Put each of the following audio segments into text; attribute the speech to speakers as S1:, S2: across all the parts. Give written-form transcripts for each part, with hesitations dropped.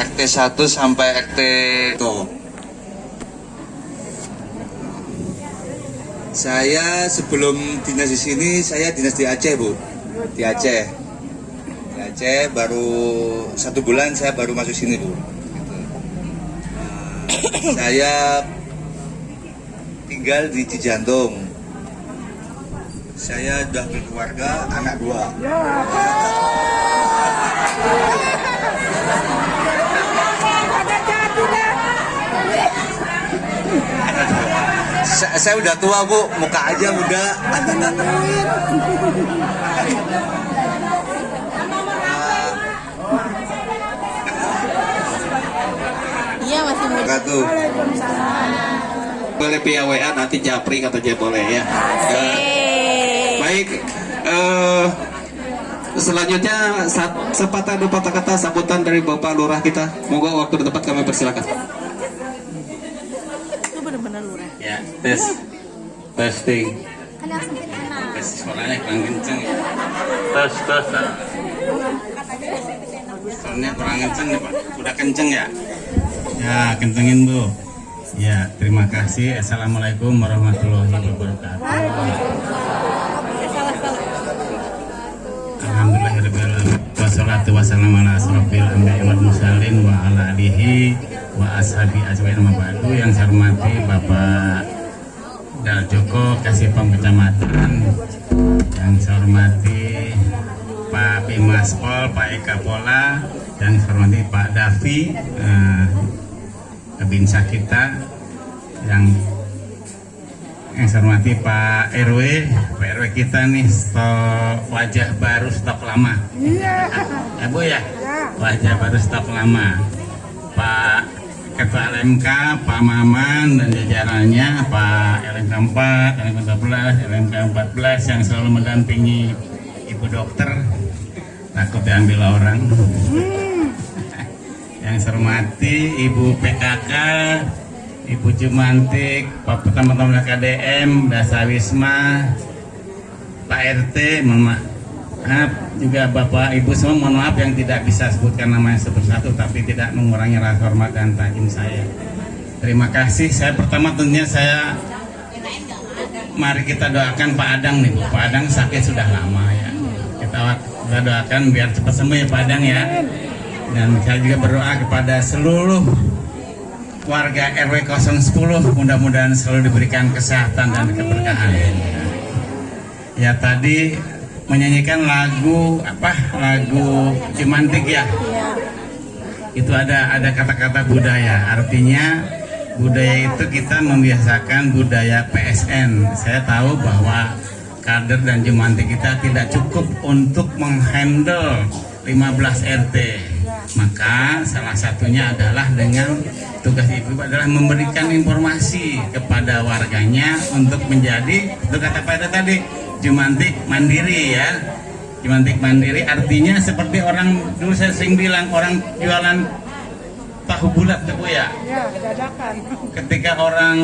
S1: RT 1 sampai RT tuh. Saya sebelum dinas di sini, saya dinas di Aceh, Bu. Di Aceh. Di Aceh baru 1 bulan saya baru masuk sini, Bu. Saya tinggal di Cijantung. Saya sudah berkeluarga, anak 2. Saya udah tua, Bu, muka aja muda.
S2: Iya, masih muda.
S1: Tuh.
S3: Boleh via WA nanti japri kata dia boleh ya. Baik, selanjutnya sepatah dua patah kata sambutan dari Bapak Lurah kita. Moga waktu dan tempat kami persilakan.
S2: Itu benar-benar lurah.
S3: Ya, testing.
S2: Kan langsung kita enak.
S3: Tes suaranya kurang kenceng. Tes. Soalnya kurang kenceng nih Pak. Udah kenceng ya? Ya, kencengin Bu. Ya, terima kasih. Assalamualaikum warahmatullahi wabarakatuh. Alhamdulillahirrahmanirrahim. Wassalatu wassalamu ala asrofil anbiya'i wal mursalin wa ala alihi wa ashabi ajmain amma ba'du. Yang saya hormati Bapak Daljoko Kasipam Kecamatan, yang saya hormati Pak Bimas Pol, Pak Eka Pola, yang saya hormati Pak Davi Binsa kita, yang saya hormati Pak RW kita nih, wajah baru stok lama. Ya Bu ya, wajah baru stok lama. Pak Ketua LMK, Pak Maman dan jajarannya, Pak LMK 4, LMK 12, LMK 14 yang selalu mendampingi Ibu Dokter, takut diambil orang. Yang saya hormati Ibu PKK, Ibu Jumantik, Pak teman-teman KDM, Dasa Wisma, Pak RT, mohon maaf juga Bapak Ibu semua, mohon maaf yang tidak bisa sebutkan namanya satu-satu, tapi tidak mengurangi rasa hormat dan takjim saya. Terima kasih. Saya pertama tentunya mari kita doakan Pak Adang nih Bu. Pak Adang sakit sudah lama ya. Kita doakan biar cepat sembuh ya Pak Adang ya. Dan saya juga berdoa kepada seluruh warga RW 010, mudah-mudahan selalu diberikan kesehatan dan keberkahan. Ya, tadi menyanyikan lagu Jumantik ya. Itu ada kata-kata budaya, artinya budaya itu kita membiasakan budaya PSN. Saya tahu bahwa kader dan Jumantik kita tidak cukup untuk menghandle 15 RT. Maka salah satunya adalah dengan tugas ibu adalah memberikan informasi kepada warganya untuk menjadi, itu kata Pak tadi, Jumantik mandiri ya. Jumantik mandiri artinya seperti orang dulu saya sering bilang, orang jualan tahu bulat ya Bu ya.
S4: Dadakan.
S3: Ketika orang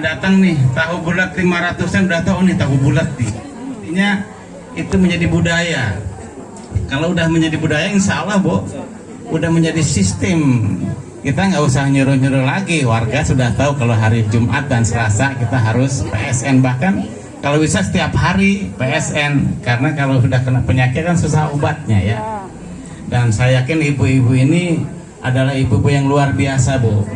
S3: datang nih, tahu bulat 500-an udah tahu nih tahu bulat nih. Artinya itu menjadi budaya. Kalau udah menjadi budaya, insya Allah Bu, udah menjadi sistem. Kita nggak usah nyuruh-nyuruh lagi, warga sudah tahu kalau hari Jumat dan Selasa kita harus PSN, bahkan kalau bisa setiap hari PSN, karena kalau sudah kena penyakit kan susah obatnya ya. Dan saya yakin ibu-ibu ini adalah ibu-ibu yang luar biasa Bu.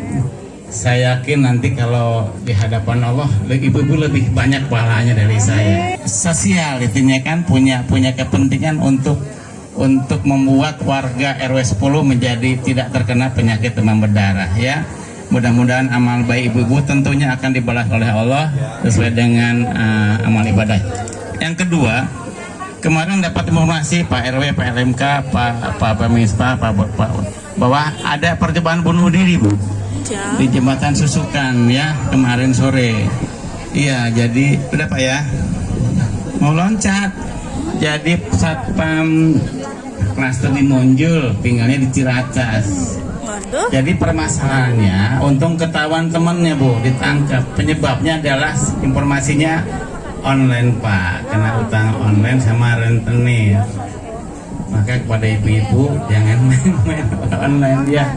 S3: Saya yakin nanti kalau di hadapan Allah ibu-ibu lebih banyak pahalanya dari saya. Sosial intinya kan punya kepentingan untuk membuat warga RW 10 menjadi tidak terkena penyakit demam berdarah ya. Mudah-mudahan amal baik ibu-ibu tentunya akan dibalas oleh Allah sesuai dengan amal ibadah. Yang kedua, kemarin dapat informasi Pak RW, Pak LMK, Pak Pemispa, Pak bahwa ada percobaan bunuh diri Bu di Jembatan Susukan ya kemarin sore. Iya, jadi udah Pak ya mau loncat. Jadi satpam klaster di Monjul, tinggalnya di Ciracas.
S2: Waduh.
S3: Jadi permasalahannya, untung ketahuan temannya Bu, ditangkap. Penyebabnya adalah informasinya online Pak, kena utang online sama rentenir. Maka kepada ibu-ibu jangan main-main online ya.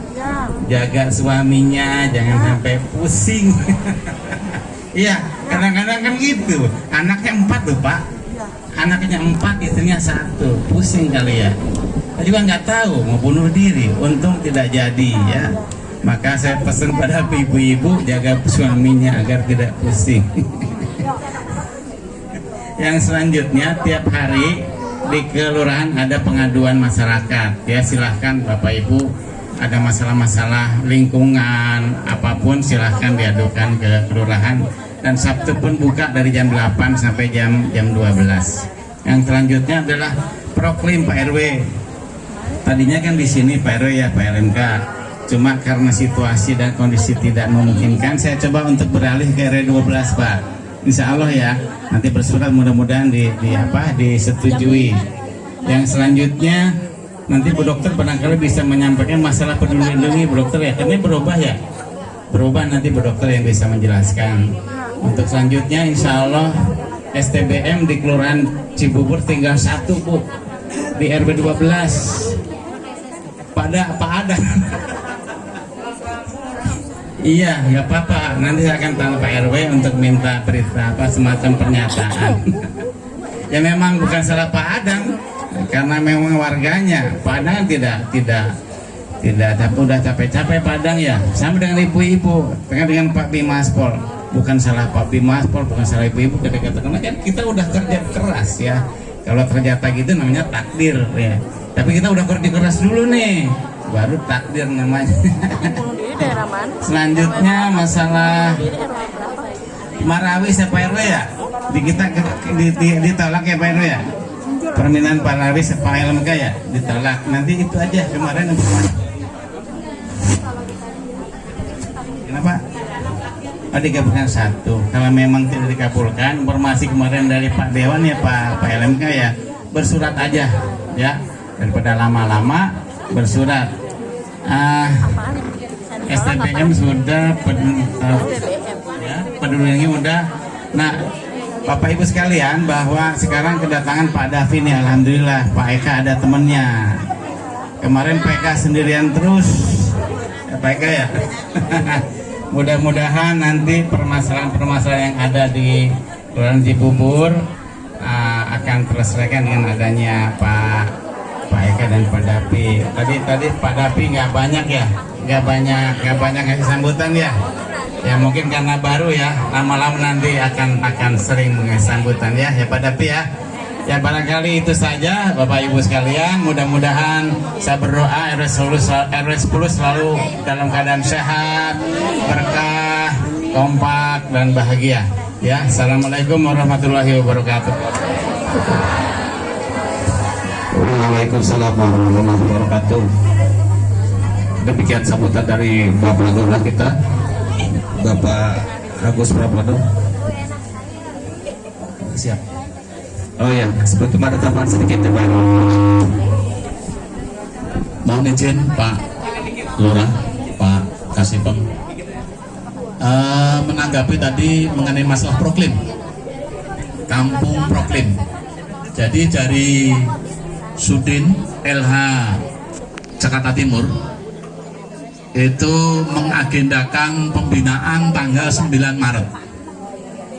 S3: jaga suaminya, jangan sampai pusing. Iya, kadang-kadang kan gitu. Anaknya 4 tuh Pak, anaknya 4, istrinya 1, pusing kali ya. Saya juga nggak tahu mau bunuh diri, untung tidak jadi ya. Maka saya pesan pada ibu-ibu jaga suaminya agar tidak pusing. Yang selanjutnya tiap hari di kelurahan ada pengaduan masyarakat ya, silahkan Bapak Ibu ada masalah-masalah lingkungan apapun silahkan diadukan ke kelurahan, dan Sabtu pun buka dari jam 8 sampai jam 12. Yang selanjutnya adalah proklim Pak RW. Tadinya kan di sini Pak RW ya Pak LMK, cuma karena situasi dan kondisi tidak memungkinkan saya coba untuk beralih ke RW 12 Pak. Insya Allah ya nanti bersurat mudah-mudahan disetujui. Yang selanjutnya nanti Bu Dokter barangkali bisa menyampaikan masalah peduli lindungi Bu Dokter ya, ini berubah ya, berubah nanti Bu Dokter yang bisa menjelaskan. Untuk selanjutnya insya Allah STBM di Kelurahan Cibubur tinggal 1 Bu, di RW 12 pada Pak ada. Iya, nggak apa-apa. Nanti saya akan tanya Pak RW untuk minta berita semacam pernyataan. Ya memang bukan salah Pak Adang, karena memang warganya. Pak Adang tidak udah capek-capek Pak Adang ya. Sama dengan ibu-ibu, dengan Pak Bimaspol. Bukan salah Pak Bimaspol, bukan salah ibu-ibu. Karena kan kita udah kerja keras ya. Kalau ternyata gitu namanya takdir ya. Tapi kita udah kerja keras dulu nih, baru takdir namanya. Selanjutnya masalah Marawi Pak RW ya, ditolak ya Pak RW ya, permintaan Pak Marawi Pak LMK ya ditolak. Nanti itu aja kemarin informasi. Kenapa? Oh, digabungkan 1. Kalau memang tidak dikabulkan, informasi kemarin dari Pak Dewan ya Pak LMK ya, bersurat aja ya, daripada lama-lama bersurat. STBM sudah, peduli lindungi udah. Nah, Bapak Ibu sekalian, bahwa sekarang kedatangan Pak Davi nih, alhamdulillah Pak Eka ada temennya. Kemarin PK sendirian terus, ya, Pak Eka ya. Mudah-mudahan nanti permasalahan-permasalahan yang ada di Kelurahan Cibubur akan terselesaikan dengan adanya Pak Eka dan Pak Davi. Tadi Pak Davi nggak banyak ya. Nggak banyak ngasih sambutan ya. Ya mungkin karena baru ya, lama-lama nanti akan sering mengasih sambutan ya Pak Davi ya. Ya barangkali itu saja Bapak Ibu sekalian. Mudah-mudahan saya berdoa RW 10 selalu dalam keadaan sehat, berkah, kompak dan bahagia. Ya, assalamualaikum warahmatullahi wabarakatuh.
S4: Waalaikumsalam warahmatullahi wabarakatuh. Demikian sambutan dari Bapak Lurah kita, Bapak Agus Prabowo. Siap. Oh ya, sebelum ada tambahan sedikit ya Pak. Mohon izin Pak Lurah, Pak Kasipem, menanggapi tadi mengenai masalah proklim, kampung proklim. Jadi dari Sudin LH Jakarta Timur itu mengagendakan pembinaan tanggal 9 Maret.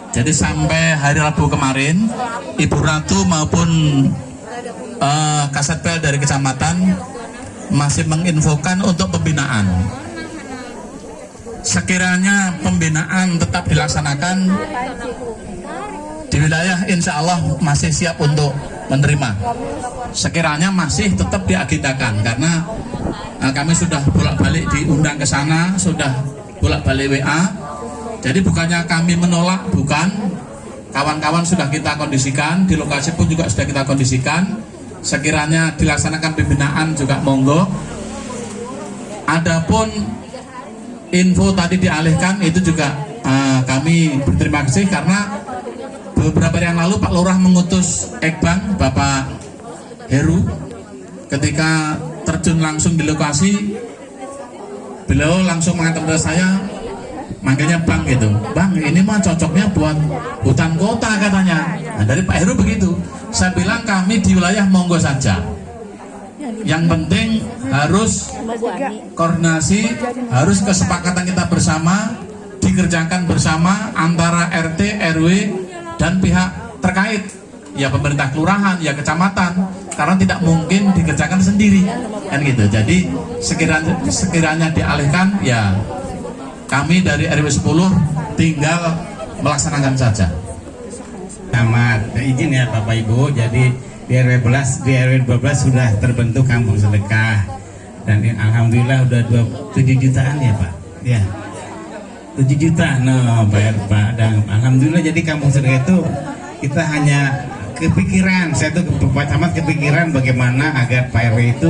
S4: Jadi sampai hari Rabu kemarin, Ibu Ratu maupun Kasatpel dari kecamatan masih menginfokan untuk pembinaan. Sekiranya pembinaan tetap dilaksanakan di wilayah, insya Allah masih siap untuk menerima. Sekiranya masih tetap diagendakan, karena kami sudah bolak-balik diundang ke sana, sudah bolak-balik WA. Jadi bukannya kami menolak, bukan. Kawan-kawan sudah kita kondisikan, di lokasi pun juga sudah kita kondisikan. Sekiranya dilaksanakan pembinaan juga monggo. Adapun info tadi dialihkan itu juga kami berterima kasih, karena beberapa hari yang lalu Pak Lurah mengutus Ekbang Bapak Heru, ketika terjun langsung di lokasi, beliau langsung mengatakan kepada saya, manggilnya Bang gitu, Bang ini mah cocoknya buat hutan kota katanya. Nah, dari Pak Heru begitu. Saya bilang kami di wilayah monggo saja. Yang penting harus koordinasi, harus kesepakatan kita bersama, dikerjakan bersama antara RT, RW, dan pihak terkait, ya pemerintah kelurahan, ya kecamatan, karena tidak mungkin dikerjakan sendiri, kan gitu. Jadi sekiranya dialihkan, ya kami dari RW 10 tinggal melaksanakan saja.
S3: Selamat izin ya Bapak Ibu, jadi di RW 12 sudah terbentuk kampung sedekah dan alhamdulillah udah 7 jutaan ya Pak. Ya. 7 juta Pak, dan alhamdulillah jadi kampung sedekah itu kita hanya kepikiran, saya tuh Pak Camat kepikiran bagaimana agar Pak RW itu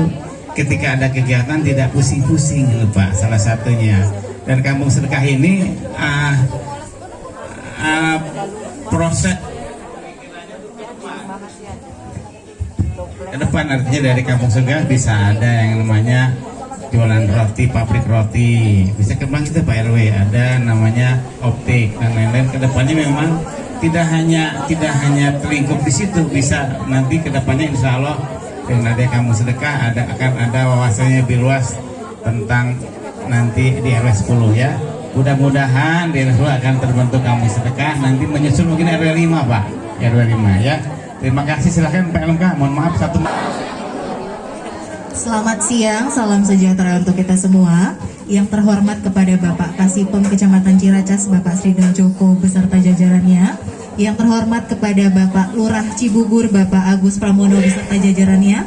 S3: ketika ada kegiatan tidak pusing-pusing Pak, salah satunya. Dan kampung sedekah ini proses ke depan, artinya dari kampung sedekah bisa ada yang namanya jualan roti, pabrik roti, bisa kembang itu Pak RW, ada namanya optik dan lain-lain. Kedepannya memang tidak hanya terlingkup di situ, bisa nanti kedepannya insya Allah dengan ada kampung sedekah akan ada wawasannya lebih luas tentang nanti di RW 10 ya. Mudah-mudahan di RW 10 akan terbentuk kampung sedekah, nanti menyusul mungkin RW 5 Pak, RW 5 ya. Terima kasih, silakan Pak LMK. Mohon maaf satu.
S5: Selamat siang, salam sejahtera untuk kita semua. Yang terhormat kepada Bapak Kasipem Kecamatan Ciracas, Bapak Sridhar Joko beserta jajarannya. Yang terhormat kepada Bapak Lurah Cibugur, Bapak Agus Pramono beserta jajarannya.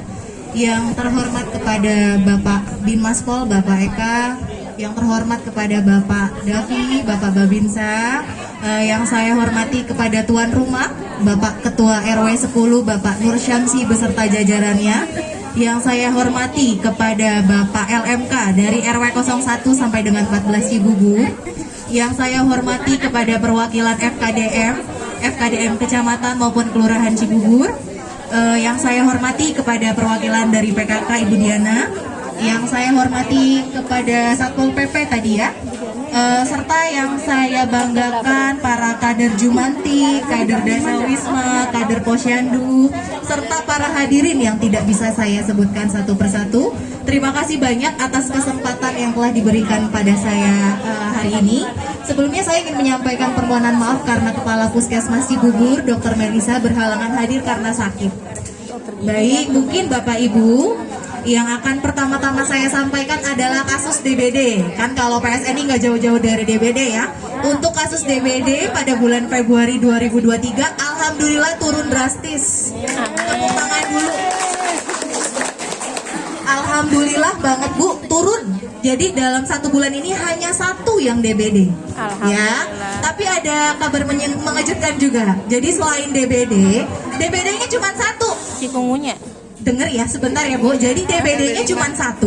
S5: Yang terhormat kepada Bapak Binmaspol, Bapak Eka. Yang terhormat kepada Bapak Davi, Bapak Babinsa. Yang saya hormati kepada tuan rumah, Bapak Ketua RW 10, Bapak Nur Syamsi beserta jajarannya. Yang saya hormati kepada Bapak LMK dari RW 01 sampai dengan 14 Cibubur. Yang saya hormati kepada perwakilan FKDM Kecamatan maupun Kelurahan Cibubur. Yang saya hormati kepada perwakilan dari PKK Ibu Diana. Yang saya hormati kepada Satpol PP tadi ya. Serta yang saya banggakan para kader Jumanti, kader Desa Wisma, kader Posyandu, serta para hadirin yang tidak bisa saya sebutkan satu persatu. Terima kasih banyak atas kesempatan yang telah diberikan pada saya hari ini. Sebelumnya saya ingin menyampaikan permohonan maaf karena Kepala Puskesmas Cibubur, Dr. Melisa berhalangan hadir karena sakit. Baik, mungkin Bapak Ibu, yang akan pertama-tama saya sampaikan adalah kasus DBD. Kan kalau PSN ini nggak jauh-jauh dari DBD ya. Untuk kasus DBD pada bulan Februari 2023, alhamdulillah turun drastis. Tepuk tangan dulu. Alhamdulillah banget Bu, turun. Jadi dalam 1 bulan ini hanya 1 yang DBD. Ya, tapi ada kabar mengejutkan juga. Jadi selain DBD, DBD-nya cuma 1.
S2: Cikungunya.
S5: Dengar ya sebentar ya Bu, jadi DBD-nya cuma 1,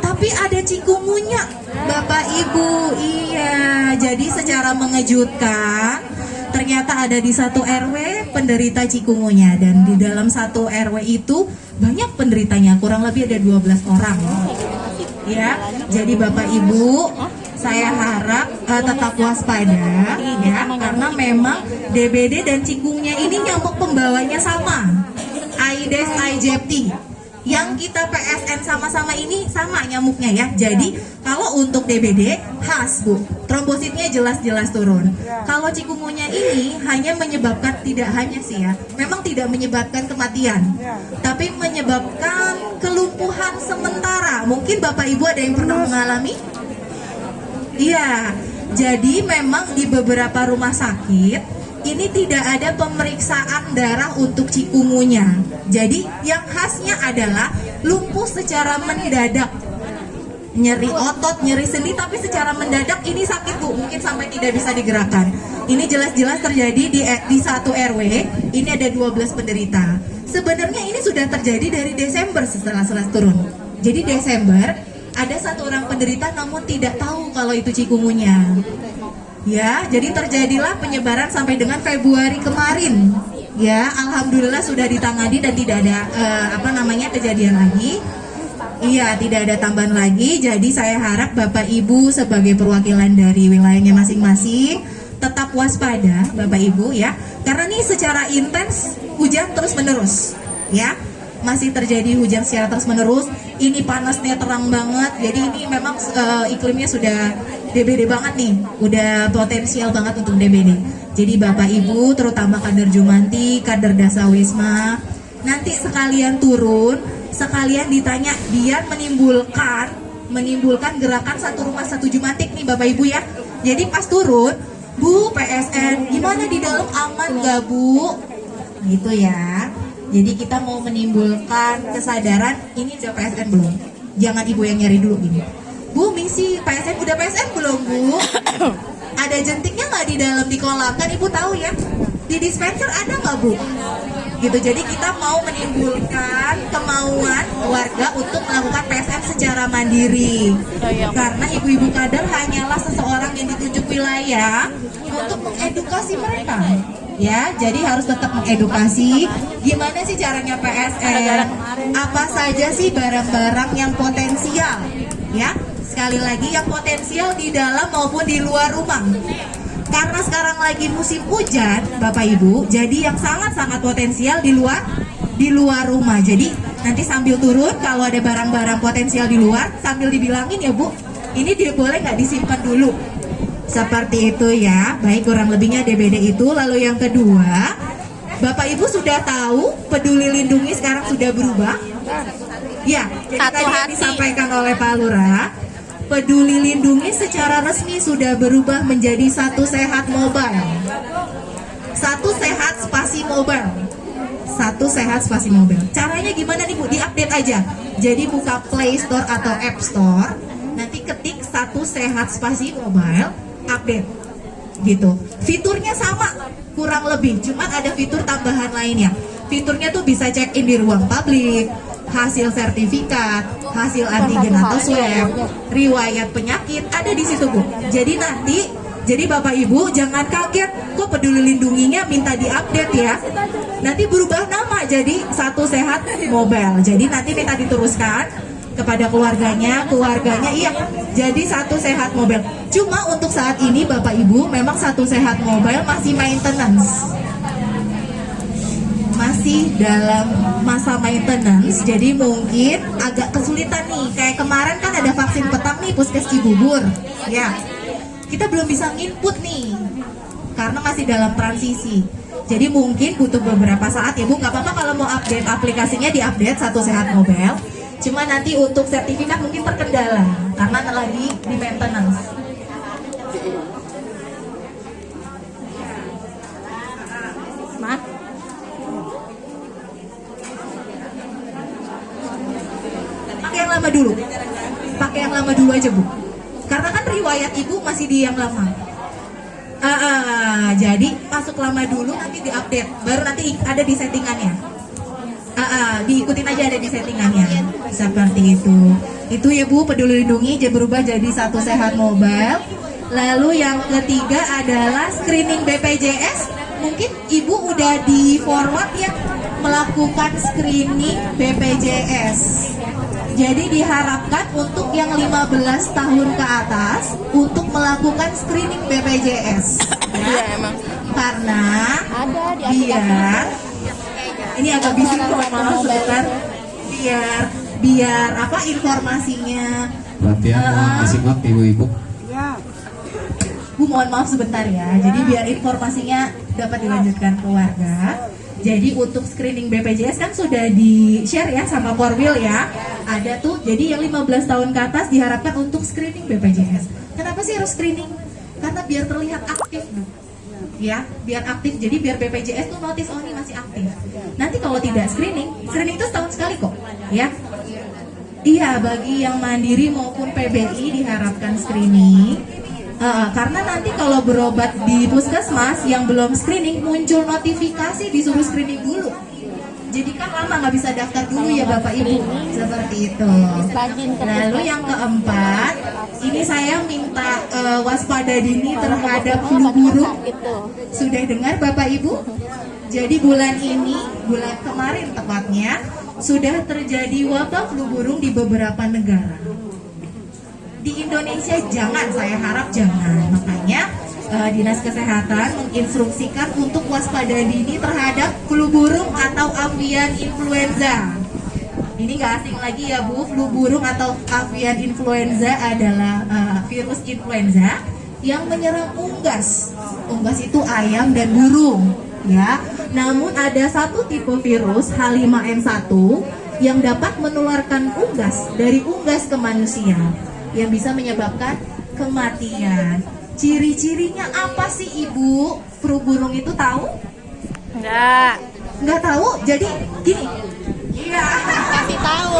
S5: tapi ada cikungunya Bapak Ibu. Iya, jadi secara mengejutkan ternyata ada di 1 RW penderita cikungunya. Dan di dalam 1 RW itu banyak penderitanya, kurang lebih ada 12 orang. Ya, jadi Bapak Ibu, saya harap tetap waspada ya, karena memang DBD dan cikungnya ini nyamuk pembawanya sama. Aedes aegypti yang kita PSN sama-sama ini sama nyamuknya ya. Jadi kalau untuk DBD khas Bu, trombositnya jelas-jelas turun. Kalau cikungunya ini hanya menyebabkan, tidak hanya sih ya, memang tidak menyebabkan kematian, tapi menyebabkan kelumpuhan sementara. Mungkin Bapak Ibu ada yang pernah mengalami? Iya, jadi memang di beberapa rumah sakit ini tidak ada pemeriksaan darah untuk cikungunya. Jadi yang khasnya adalah lumpuh secara mendadak. Nyeri otot, nyeri sendi, tapi secara mendadak ini sakit Bu, mungkin sampai tidak bisa digerakkan. Ini jelas-jelas terjadi di 1 RW, ini ada 12 penderita. Sebenarnya ini sudah terjadi dari Desember setelah turun. Jadi Desember ada 1 orang penderita namun tidak tahu kalau itu cikungunya. Ya, jadi terjadilah penyebaran sampai dengan Februari kemarin. Ya, alhamdulillah sudah ditangani dan tidak ada kejadian lagi. Iya, tidak ada tambahan lagi. Jadi saya harap Bapak Ibu sebagai perwakilan dari wilayahnya masing-masing tetap waspada Bapak Ibu ya. Karena ini secara intens hujan terus-menerus ya. masih terjadi hujan secara terus-menerus. Ini panasnya terang banget. Jadi ini memang iklimnya sudah DBD banget nih. Udah potensial banget untuk DBD. Jadi Bapak Ibu, terutama kader Jumanti, kader Dasawisma, nanti sekalian turun, sekalian ditanya biar menimbulkan gerakan satu rumah satu Jumantik nih Bapak Ibu ya. Jadi pas turun, Bu PSN, gimana di dalam aman gak Bu? Gitu ya. Jadi kita mau menimbulkan kesadaran, ini udah PSN belum? Jangan Ibu yang nyari dulu gini. Bu, misi PSN, udah PSN belum Bu? Ada jentiknya nggak di dalam di kolam? Kan Ibu tahu ya, di dispenser ada nggak Bu? Gitu, jadi kita mau menimbulkan kemauan warga untuk melakukan PSN secara mandiri. Karena ibu-ibu kader hanyalah seseorang yang ditunjuk wilayah untuk mengedukasi mereka. Ya, jadi harus tetap mengedukasi gimana sih caranya PSN, apa saja sih barang-barang yang potensial, ya. Sekali lagi yang potensial di dalam maupun di luar rumah. Karena sekarang lagi musim hujan, Bapak Ibu, jadi yang sangat-sangat potensial di luar rumah. Jadi nanti sambil turun kalau ada barang-barang potensial di luar, sambil dibilangin ya Bu, ini dia boleh nggak disimpan dulu. Seperti itu ya. Baik, kurang lebihnya DBD itu. Lalu yang kedua, Bapak Ibu sudah tahu Peduli Lindungi sekarang sudah berubah? Ya, jadi tadi yang disampaikan oleh Pak Lurah, Peduli Lindungi secara resmi sudah berubah menjadi Satu Sehat Mobile. Satu Sehat Spasi Mobile. Satu Sehat Spasi Mobile. Caranya gimana nih Bu? Diupdate aja. Jadi buka Play Store atau App Store, nanti ketik Satu Sehat Spasi Mobile, update. Gitu. Fiturnya sama, kurang lebih, cuma ada fitur tambahan lainnya. Fiturnya tuh bisa check in di ruang publik, hasil sertifikat, hasil antigen atau swab, riwayat penyakit ada di situ Bu. Jadi jadi Bapak Ibu jangan kaget kok Peduli Lindunginya minta diupdate ya. Nanti berubah nama jadi Satu Sehat Mobile. Jadi nanti minta diteruskan kepada keluarganya iya jadi Satu Sehat Mobile. Cuma untuk saat ini Bapak Ibu memang Satu Sehat Mobile masih maintenance, masih dalam masa maintenance, jadi mungkin agak kesulitan nih. Kayak kemarin kan ada vaksin petang nih Puskes Cibubur ya, kita belum bisa nginput nih karena masih dalam transisi. Jadi mungkin butuh beberapa saat ya Bu. Nggak apa-apa kalau mau update aplikasinya, diupdate Satu Sehat Mobile. Cuma nanti untuk sertifikat mungkin terkendala karena lagi di maintenance. Pakai yang lama dulu aja Bu, karena kan riwayat Ibu masih di yang lama. Jadi masuk lama dulu, nanti diupdate, baru nanti ada di settingannya. Diikutin aja, ada di settingannya. Seperti itu. Itu ya Bu, Peduli Lindungi berubah jadi Satu Sehat Mobile. Lalu yang ketiga adalah screening BPJS. Mungkin Ibu udah di forward ya, melakukan screening BPJS. Jadi diharapkan untuk yang 15 tahun ke atas untuk melakukan screening BPJS. Ya, emang. Karena biar ini agak bising, mohon maaf sebentar. Biar apa informasinya.
S6: Latihan simak ibu-ibu.
S5: Bu, mohon maaf sebentar ya. Jadi biar informasinya dapat dilanjutkan ke warga. Jadi untuk screening BPJS kan sudah di-share ya sama Korwil ya. Ada tuh, jadi yang 15 tahun ke atas diharapkan untuk screening BPJS. Kenapa sih harus screening? Karena biar terlihat aktif Bu. Ya, biar aktif. Jadi biar BPJS tuh notice, oh ini masih aktif. Nanti kalau tidak screening itu setahun sekali kok. Ya. Iya, bagi yang mandiri maupun PBI diharapkan screening. Karena nanti kalau berobat di puskesmas yang belum screening, muncul notifikasi disuruh screening dulu. Jadi kan lama nggak bisa daftar dulu ya Bapak Ibu. Seperti itu. Lalu yang keempat, ini saya minta waspada dini terhadap flu burung. Sudah dengar Bapak Ibu? Jadi bulan ini, bulan kemarin tepatnya, sudah terjadi wabah flu burung di beberapa negara. Di Indonesia jangan, saya harap jangan. Makanya Dinas Kesehatan menginstruksikan untuk waspada dini terhadap flu burung atau avian influenza. Ini nggak asing lagi ya Bu, flu burung atau avian influenza adalah virus influenza yang menyerang unggas. Unggas itu ayam dan burung, ya. Namun ada satu tipe virus H5N1 yang dapat menularkan unggas dari unggas ke manusia, yang bisa menyebabkan kematian. Ciri-cirinya apa sih Ibu? Flu burung itu tahu?
S2: Enggak.
S5: Nggak tahu, jadi gini. Iya.
S2: Kasih tahu.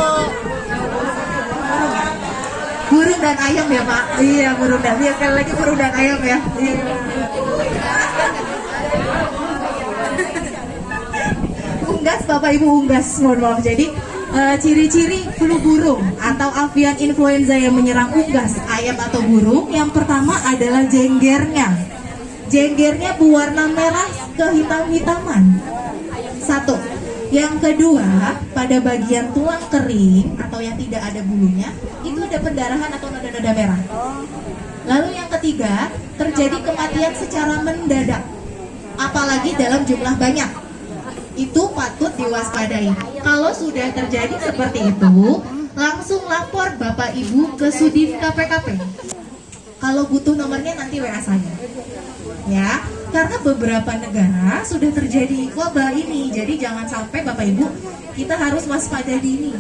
S5: Burung dan ayam ya Pak. Iya, burung dan ayam. Sekali lagi burung dan ayam ya. Iya. Unggas Bapak Ibu, unggas. Mohon maaf. Jadi ciri-ciri flu burung atau avian influenza yang menyerang unggas ayam atau burung, yang pertama adalah jenggernya. Jenggernya berwarna merah kehitam-hitaman. Satu. Yang kedua, pada bagian tulang kering atau yang tidak ada bulunya, itu ada pendarahan atau noda-noda merah. Lalu yang ketiga, terjadi kematian secara mendadak, apalagi dalam jumlah banyak. Itu patut diwaspadai. Kalau sudah terjadi seperti itu, langsung lapor Bapak Ibu ke Sudin KPKP. Kalau butuh nomornya nanti WA saya. Ya, karena beberapa negara sudah terjadi wabah ini, jadi jangan sampai Bapak Ibu kita harus waspada dini.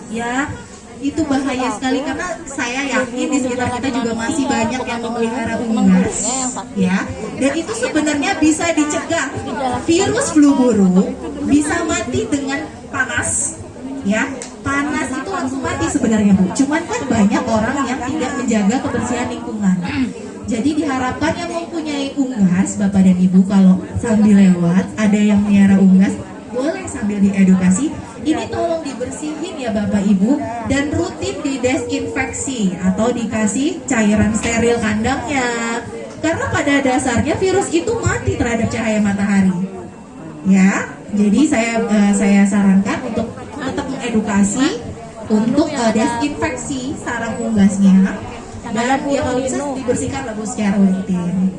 S5: Ya, itu bahaya sekali karena saya yakin di sekitar kita juga masih banyak yang memelihara unggas, ya. Dan itu sebenarnya bisa dicegah. Virus flu burung bisa mati dengan panas, ya. Panas itu langsung mati sebenarnya Bu. Cuman kan banyak orang yang tidak menjaga kebersihan lingkungan. Jadi diharapkan yang mempunyai unggas, Bapak dan Ibu, kalau sambil lewat ada yang melihara unggas, boleh sambil diedukasi. Ini tolong dibersihin ya Bapak Ibu, dan rutin didesinfeksi atau dikasih cairan steril kandangnya. Karena pada dasarnya virus itu mati terhadap cahaya matahari. Ya, jadi saya sarankan untuk tetap mengedukasi untuk desinfeksi sarang unggasnya. Dan ya kalau bisa dibersihkan lalu secara rutin.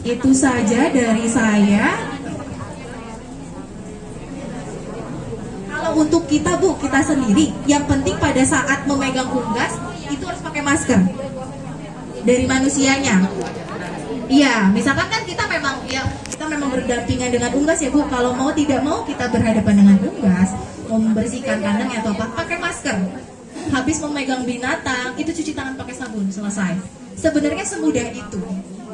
S5: Itu saja dari saya. Kalau untuk kita Bu, kita sendiri, yang penting pada saat memegang unggas itu harus pakai masker dari manusianya. Iya, misalkan kan kita memang berdampingan dengan unggas ya Bu. Kalau mau tidak mau kita berhadapan dengan unggas, mau membersihkan kandang atau apa, pakai masker. Habis memegang binatang, itu cuci tangan pakai sabun, selesai. Sebenarnya semudah itu.